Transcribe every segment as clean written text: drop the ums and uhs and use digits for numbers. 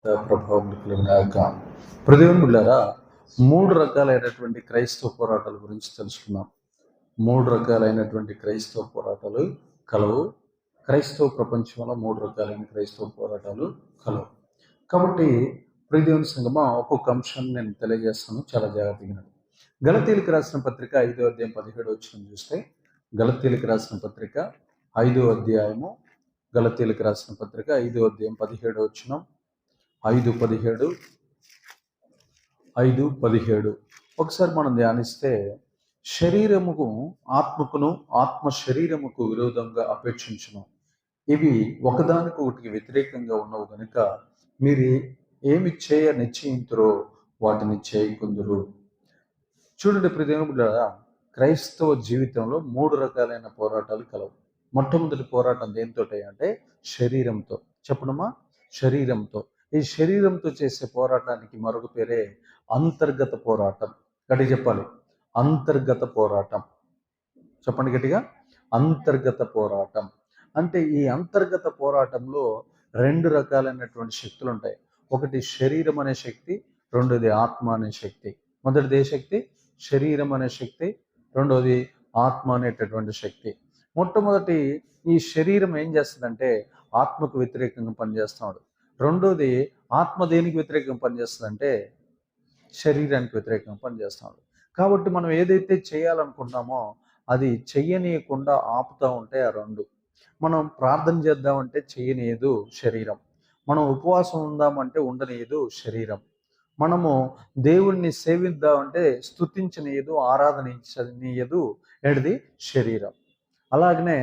ప్రభావం గాక. ప్రతిబింబులారా, మూడు రకాలైనటువంటి క్రైస్తవ పోరాటాల గురించి తెలుసుకున్నాం. మూడు రకాలైనటువంటి క్రైస్తవ పోరాటాలు కలవు. క్రైస్తవ ప్రపంచంలో మూడు రకాలైన క్రైస్తవ పోరాటాలు కలవు. కాబట్టి ప్రతిదేవుని సంగమా ఒక్కొక్క అంశాన్ని నేను తెలియజేస్తాను, చాలా జాగ్రత్తగా. గలతీలకు రాసిన పత్రిక 5వ అధ్యాయం 17 వచనం చూస్తే, గలతీలకు రాసిన పత్రిక 5వ అధ్యాయము, గలతీలకు రాసిన పత్రిక 5వ అధ్యాయం 17 వచనం, 5:17 ఒకసారి మనం ధ్యానిస్తే, శరీరముకు ఆత్మకును, ఆత్మ శరీరముకు విరోధంగా అపేక్షించును, ఇవి ఒకదానికొకటికి వ్యతిరేకంగా ఉన్నవు కనుక మీరు ఏమి చేయ నిశ్చయింతురో వాటిని చేయకుందురు. చూడండి ప్రియదేవుడా, క్రైస్తవ జీవితంలో మూడు రకాలైన పోరాటాలు కలవు. మొట్టమొదటి పోరాటం దేంతో అంటే శరీరంతో. చెప్పడమా? శరీరంతో. ఈ శరీరంతో చేసే పోరాటానికి మరొక పేరే అంతర్గత పోరాటం. గట్టిగా చెప్పాలి, అంతర్గత పోరాటం. చెప్పండి గట్టిగా, అంతర్గత పోరాటం. అంటే ఈ అంతర్గత పోరాటంలో రెండు రకాలైనటువంటి శక్తులు ఉంటాయి. ఒకటి శరీరం అనే శక్తి, రెండోది ఆత్మ అనే శక్తి. మొదటిది ఏ శక్తి? శరీరం అనే శక్తి. రెండోది ఆత్మ అనేటటువంటి శక్తి. మొట్టమొదటి ఈ శరీరం ఏం చేస్తుందంటే ఆత్మకు వ్యతిరేకంగా పనిచేస్తున్నాడు. రెండోది ఆత్మ దేనికి వ్యతిరేకంగా పనిచేస్తుందంటే శరీరానికి వ్యతిరేకంగా పనిచేస్తున్నాడు. కాబట్టి మనం ఏదైతే చేయాలనుకుంటున్నామో అది చెయ్యనీయకుండా ఆపుతూ ఉంటే ఆ రెండు. మనం ప్రార్థన చేద్దామంటే చెయ్యనీయదు శరీరం. మనం ఉపవాసం ఉందామంటే ఉండనీయదు శరీరం. మనము దేవుణ్ణి సేవిద్దామంటే స్తుతించనీయదు, ఆరాధనించనీయదు ఏంటిది? శరీరం. అలాగనే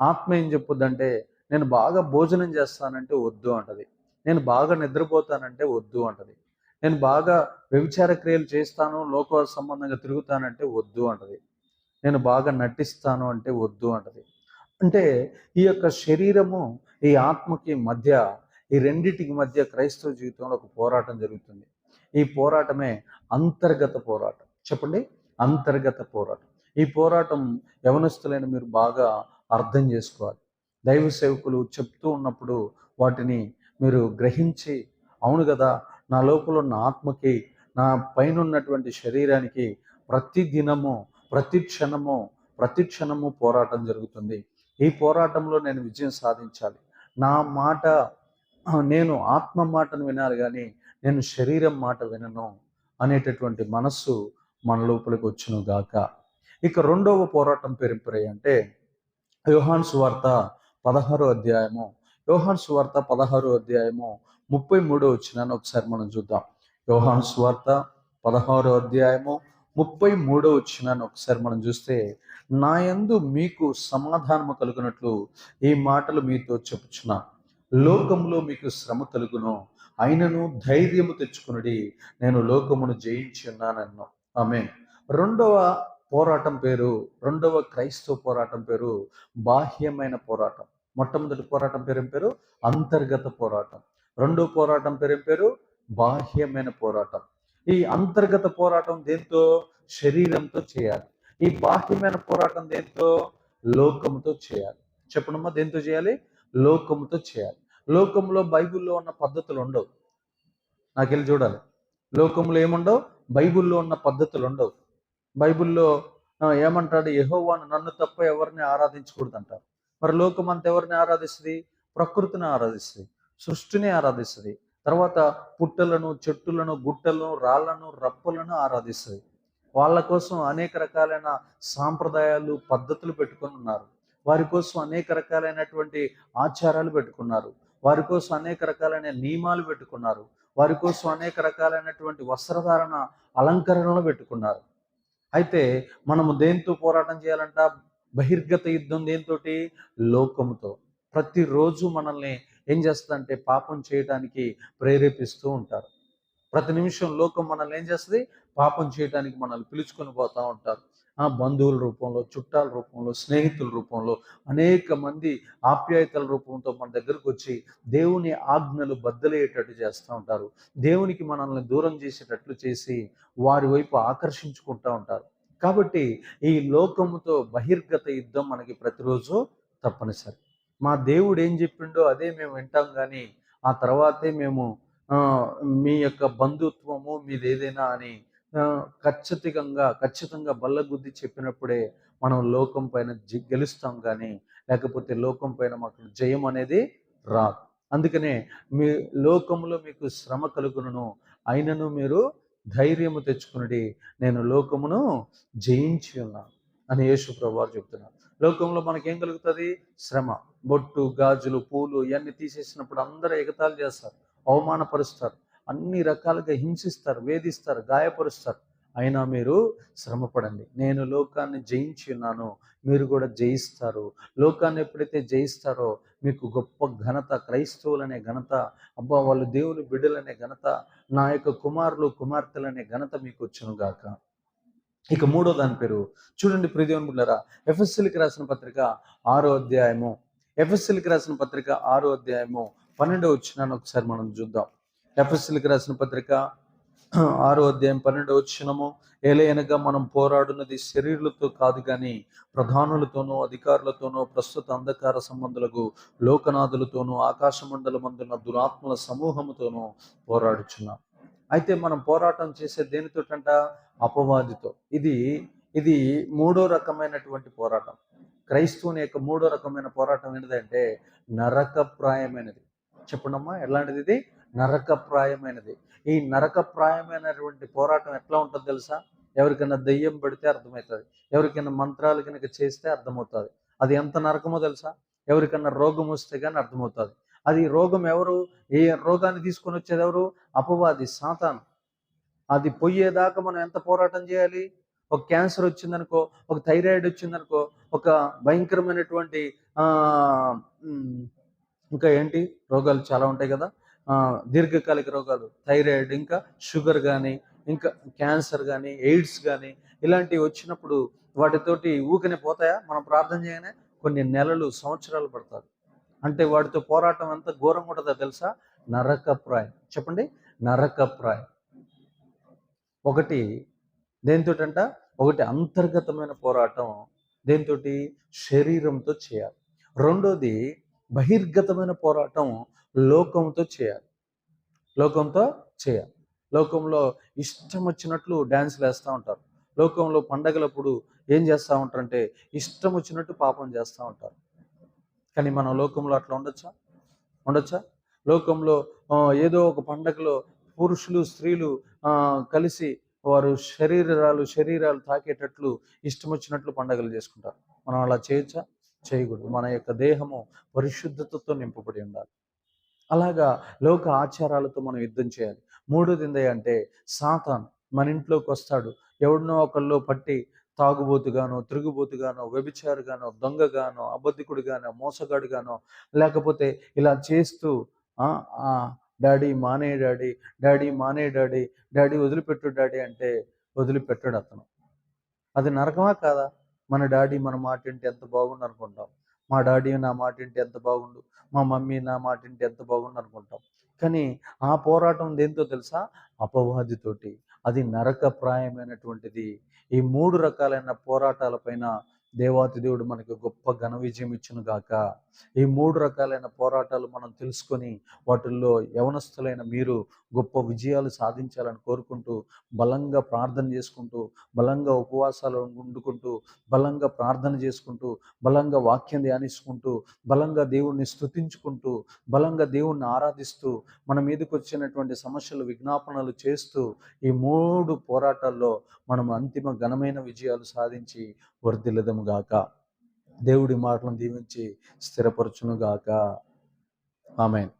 ఆత్మ ఏం చెప్పుద్దంటే, నేను బాగా భోజనం చేస్తానంటే వద్దు అంటది. నేను బాగా నిద్రపోతానంటే వద్దు అంటది. నేను బాగా వ్యభిచార క్రియలు చేస్తాను, లోక సంబంధంగా తిరుగుతానంటే వద్దు అంటది. నేను బాగా నటిస్తాను అంటే వద్దు అంటది. అంటే ఈ యొక్క శరీరము, ఈ ఆత్మకి మధ్య, ఈ రెండిటికి మధ్య క్రైస్తవ జీవితంలో ఒక పోరాటం జరుగుతుంది. ఈ పోరాటమే అంతర్గత పోరాటం. చెప్పండి, అంతర్గత పోరాటం. ఈ పోరాటం యవనస్తులైన మీరు బాగా అర్థం చేసుకోవాలి. దైవ సేవకులు చెప్తూ ఉన్నప్పుడు వాటిని మీరు గ్రహించి, అవును కదా, నా లోపల ఉన్న ఆత్మకి, నా పైన ఉన్నటువంటి శరీరానికి ప్రతి దినము, ప్రతి క్షణము పోరాటం జరుగుతుంది. ఈ పోరాటంలో నేను విజయం సాధించాలి. నా మాట, నేను ఆత్మ మాటను వినాలి కానీ నేను శరీరం మాట వినను అనేటటువంటి మనస్సు మన లోపలికి వచ్చును గాక. ఇక రెండవ పోరాటం పేరు అంటే యోహాను సువార్త 16వ అధ్యాయము, యోహాను సువార్త 16వ అధ్యాయము 33వ వచనాన్ని ఒకసారి మనం చూద్దాం. యోహాను సువార్త 16వ అధ్యాయము 33వ వచనాన్ని ఒకసారి మనం చూస్తే, నా యందు మీకు సమాధానము కలుగునట్లు ఈ మాటలు మీతో చెప్పుచున్నా, లోకములో మీకు శ్రమ కలుగును, అయినను ధైర్యము తెచ్చుకునుడి, నేను లోకమును జయించి ఉన్నానన్ను. ఆమేన్. రెండవ క్రైస్తవ పోరాటం పేరు బాహ్యమైన పోరాటం. మొట్టమొదటి పోరాటం పేరు అంతర్గత పోరాటం. రెండో పోరాటం పేరు బాహ్యమైన పోరాటం. ఈ అంతర్గత పోరాటం దేంతో? శరీరంతో చేయాలి. ఈ బాహ్యమైన పోరాటం దేంతో? లోకముతో చేయాలి. చెప్పడమ్మా, దేంతో చేయాలి? లోకముతో చేయాలి. లోకంలో బైబిల్లో ఉన్న పద్ధతులు ఉండవు. నాకెళ్ళి చూడాలి. లోకంలో ఏముండవు? బైబిల్లో ఉన్న పద్ధతులు ఉండవు. బైబిల్లో ఏమంటాడు? యెహోవాను, నన్ను తప్ప ఎవరిని ఆరాధించకూడదు అంటారు. మరి లోకం అంతా ఎవరిని ఆరాధిస్తుంది? ప్రకృతిని ఆరాధిస్తుంది, సృష్టిని ఆరాధిస్తుంది. తర్వాత పుట్టలను, చెట్టులను, గుట్టలను, రాళ్లను, రప్పలను ఆరాధిస్తుంది. వాళ్ళ కోసం అనేక రకాలైన సాంప్రదాయాలు, పద్ధతులు పెట్టుకొని ఉన్నారు. వారి కోసం అనేక రకాలైనటువంటి ఆచారాలు పెట్టుకున్నారు. వారి కోసం అనేక రకాలైన నియమాలు పెట్టుకున్నారు. వారి కోసం అనేక రకాలైనటువంటి వస్త్రధారణ, అలంకరణలు పెట్టుకున్నారు. అయితే మనము దేంతో పోరాటం చేయాలంట? బహిర్గత యుద్ధం దేంతోటి? లోకముతో. ప్రతిరోజు మనల్ని ఏం చేస్తుందంటే పాపం చేయడానికి ప్రేరేపిస్తూ ఉంటారు. ప్రతి నిమిషం లోకం మనల్ని ఏం చేస్తుంది? పాపం చేయడానికి మనల్ని పిలుచుకొని పోతూ ఉంటారు. బంధువుల రూపంలో, చుట్టాల రూపంలో, స్నేహితుల రూపంలో, అనేక మంది ఆప్యాయతల రూపంతో మన దగ్గరకు వచ్చి దేవుని ఆజ్ఞలు బద్దలయ్యేటట్టు చేస్తూ ఉంటారు. దేవునికి మనల్ని దూరం చేసేటట్లు చేసి వారి వైపు ఆకర్షించుకుంటూ ఉంటారు. కాబట్టి ఈ లోకముతో బహిర్గత యుద్ధం మనకి ప్రతిరోజు తప్పనిసరి. మా దేవుడు ఏం చెప్పిండో అదే మేము వింటాం, కానీ ఆ తర్వాతే మేము ఆ, మీ యొక్క బంధుత్వము మీదేదైనా అని ఖచ్చితంగా బల్లగుద్ది చెప్పినప్పుడే మనం లోకం పైన గెలుస్తాం, కానీ లేకపోతే లోకం పైన మాకు జయం అనేది రాదు. అందుకనే మీ లోకంలో మీకు శ్రమ కలుగును, అయినను మీరు ధైర్యము తెచ్చుకుని నేను లోకమును జయించి ఉన్నాను అని యేసు ప్రభువారు చెప్తున్నారు. లోకంలో మనకేం కలుగుతుంది? శ్రమ. బొట్టు, గాజులు, పూలు ఇవన్నీ తీసేసినప్పుడు అందరూ ఎగతాళి చేస్తారు, అవమానపరుస్తారు, అన్ని రకాలుగా హింసిస్తారు, వేధిస్తారు, గాయపరుస్తారు. అయినా మీరు శ్రమపడండి, నేను లోకాన్ని జయించి ఉన్నాను, మీరు కూడా జయిస్తారు. లోకాన్ని ఎప్పుడైతే జయిస్తారో మీకు గొప్ప ఘనత, క్రైస్తవులనే ఘనత, అబ్బా వాళ్ళు దేవుని బిడ్డలనే ఘనత, నా యొక్క కుమారులు కుమార్తెలనే ఘనత మీకు వచ్చును గాక. ఇక మూడో దాని పేరు చూడండి ప్రియదేవుని బిడ్డలారా, ఎఫెసీయులకు రాసిన పత్రిక 6వ అధ్యాయము, ఎఫెసీయులకు రాసిన పత్రిక 6వ అధ్యాయము 12వ వచనాన్ని ఒకసారి మనం చూద్దాం. ఎఫెసీయులకు రాసిన పత్రిక 6వ అధ్యాయం 12వ వచనము, ఏలయనగా మనం పోరాడున్నది శరీరులతో కాదు కానీ ప్రధానులతోనూ అధికారులతోనూ ప్రస్తుత అంధకార సంబంధులకు లోకనాథులతోనూ ఆకాశమండలమందున్న దురాత్మల సమూహముతోనూ పోరాడుచున్నాం. అయితే మనం పోరాటం చేసే దేనితోటంట? అపవాదితో. ఇది ఇది మూడో రకమైనటువంటి పోరాటం. క్రైస్తవుని యొక్క మూడో రకమైన పోరాటం ఏంటంటే నరకప్రాయమైనది. చెప్పండమ్మా, ఎలాంటిది ఇది? నరకప్రాయమైనది. ఈ నరకప్రాయమైనటువంటి పోరాటం ఎట్లా ఉంటుందో తెలుసా? ఎవరికైనా దెయ్యం పెడితే అర్థమవుతుంది, ఎవరికైనా మంత్రాలు కనుక చేస్తే అర్థమవుతుంది. అది ఎంత నరకమో తెలుసా? ఎవరికైనా రోగం వస్తే కానీ అర్థమవుతుంది. అది రోగం ఎవరు? ఏ రోగాన్ని తీసుకొని వచ్చేది ఎవరు? అపవాది, సాతాను. అది పోయేదాకా మనం ఎంత పోరాటం చేయాలి? ఒక క్యాన్సర్ వచ్చిందనుకో, ఒక థైరాయిడ్ వచ్చిందనుకో, ఒక భయంకరమైనటువంటి ఇంకా ఏంటి రోగాలు చాలా ఉంటాయి కదా, దీర్ఘకాలిక రోగాలు, థైరాయిడ్, ఇంకా షుగర్ కానీ, ఇంకా క్యాన్సర్ కానీ, ఎయిడ్స్ కానీ, ఇలాంటివి వచ్చినప్పుడు వాటితోటి ఊకనే పోతాయా? మనం ప్రార్థన చేయగానే కొన్ని నెలలు, సంవత్సరాలు పడతారు. అంటే వాటితో పోరాటం ఎంత ఘోరంగా ఉంటుందో తెలుసా? నరకప్రాయం. చెప్పండి, నరకప్రాయం. ఒకటి దేనితోటంట? ఒకటి అంతర్గతమైన పోరాటం, దేనితోటి? శరీరంతో చేయాలి. రెండోది బహిర్గతమైన పోరాటం, లోకంతో చేయాలి. లోకంతో చేయాలి. లోకంలో ఇష్టం వచ్చినట్లు డ్యాన్స్లు వేస్తూ ఉంటారు. లోకంలో పండగలప్పుడు ఏం చేస్తూ ఉంటారంటే ఇష్టం వచ్చినట్టు పాపం చేస్తూ ఉంటారు. కానీ మనం లోకంలో అట్లా ఉండొచ్చా? లోకంలో ఏదో ఒక పండగలో పురుషులు స్త్రీలు కలిసి వారు శరీరాలు తాకేటట్లు ఇష్టం వచ్చినట్లు పండగలు చేసుకుంటారు. మనం అలా చేయొచ్చా? చేయకూడదు. మన యొక్క దేహము పరిశుద్ధతతో నింపబడి ఉండాలి. అలాగా లోక ఆచారాలతో మనం యుద్ధం చేయాలి. మూడోది ఏంటంటే సాతాను మన ఇంట్లోకి వస్తాడు. ఎవడినో ఒకళ్ళు పట్టి తాగుబోతుగానో, తిరుగుబోతుగానో, వ్యభిచారిగానో, దొంగగానో, అబద్ధికుడిగానో, మోసగాడిగానో, లేకపోతే ఇలా చేస్తూ డాడీ మానే డాడీ, డాడీ మానే డాడీ, డాడీ వదిలిపెట్టు డాడీ అంటే వదిలిపెట్టాడు అతను. అది నరకమా కాదా? మన డాడీ మన మాట వింటే ఎంత బాగుండు అనుకుంటాం. మా డాడీ నా మాట వింటే ఎంత బాగుండు, మా మమ్మీ నా మాట వింటే ఎంత బాగుండు అనుకుంటాం. కానీ ఆ పోరాటం దేంతో తెలుసా? అపవాదితోటి. అది నరకప్రాయమైనటువంటిది. ఈ మూడు రకాలైన పోరాటాలపైన దేవాతి దేవుడు మనకి గొప్ప ఘన విజయం ఇచ్చును గాక. ఈ మూడు రకాలైన పోరాటాలు మనం తెలుసుకొని వాటిల్లో యవనస్తులైన మీరు గొప్ప విజయాలు సాధించాలని కోరుకుంటూ, బలంగా ప్రార్థన చేసుకుంటూ, బలంగా ఉపవాసాలు వండుకుంటూ, బలంగా ప్రార్థన చేసుకుంటూ, బలంగా వాక్యం ధ్యానించుకుంటూ, బలంగా దేవుణ్ణి స్తుతించుకుంటూ, బలంగా దేవుణ్ణి ఆరాధిస్తూ, మన మీదకి వచ్చినటువంటి సమస్యలు విజ్ఞాపనలు చేస్తూ, ఈ మూడు పోరాటాల్లో మనం అంతిమ ఘనమైన విజయాలు సాధించి వర్ధిల్లదము గాక. దేవుడి మాటలను దీవించి స్థిరపరచును గాక. ఆమేన్.